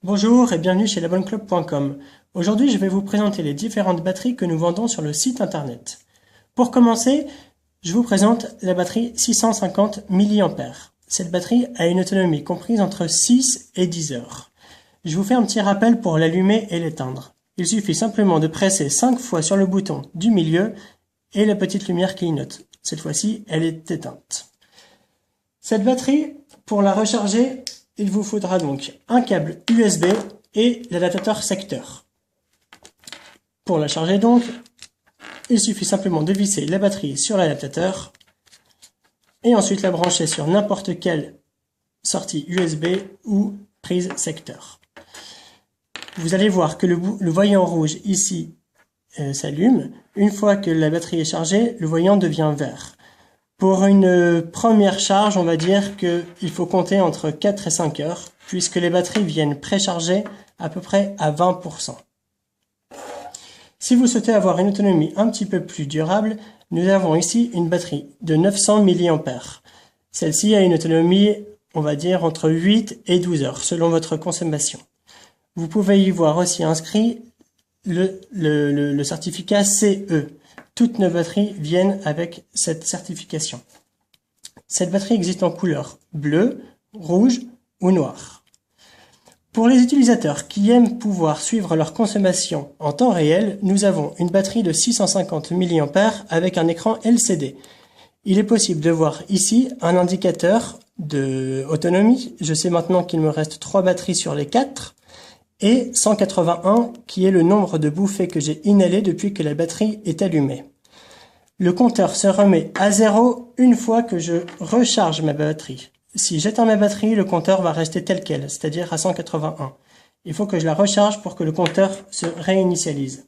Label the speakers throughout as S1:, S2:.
S1: Bonjour et bienvenue chez labonneclub.com. Aujourd'hui, je vais vous présenter les différentes batteries que nous vendons sur le site internet. Pour commencer, je vous présente la batterie 650 mAh. Cette batterie a une autonomie comprise entre 6 et 10 heures. Je vous fais un petit rappel pour l'allumer et l'éteindre. Il suffit simplement de presser 5 fois sur le bouton du milieu et la petite lumière clignote. Cette fois-ci, elle est éteinte. Cette batterie, pour la recharger, il vous faudra donc un câble USB et l'adaptateur secteur. Pour la charger donc, il suffit simplement de visser la batterie sur l'adaptateur et ensuite la brancher sur n'importe quelle sortie USB ou prise secteur. Vous allez voir que le voyant rouge ici s'allume. Une fois que la batterie est chargée, le voyant devient vert. Pour une première charge, on va dire qu'il faut compter entre 4 et 5 heures, puisque les batteries viennent précharger à peu près à 20%. Si vous souhaitez avoir une autonomie un petit peu plus durable, nous avons ici une batterie de 900 mAh. Celle-ci a une autonomie, on va dire, entre 8 et 12 heures, selon votre consommation. Vous pouvez y voir aussi inscrit le certificat CE. Toutes nos batteries viennent avec cette certification. Cette batterie existe en couleur bleu, rouge ou noir. Pour les utilisateurs qui aiment pouvoir suivre leur consommation en temps réel, nous avons une batterie de 650 mAh avec un écran LCD. Il est possible de voir ici un indicateur d'autonomie. Je sais maintenant qu'il me reste 3 batteries sur les 4 et 181 qui est le nombre de bouffées que j'ai inhalées depuis que la batterie est allumée. Le compteur se remet à 0 une fois que je recharge ma batterie. Si j'éteins ma batterie, le compteur va rester tel quel, c'est-à-dire à 181. Il faut que je la recharge pour que le compteur se réinitialise.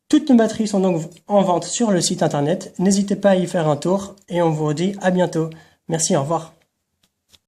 S1: Toutes nos batteries sont donc en vente sur le site internet. N'hésitez pas à y faire un tour et on vous dit à bientôt. Merci, au revoir.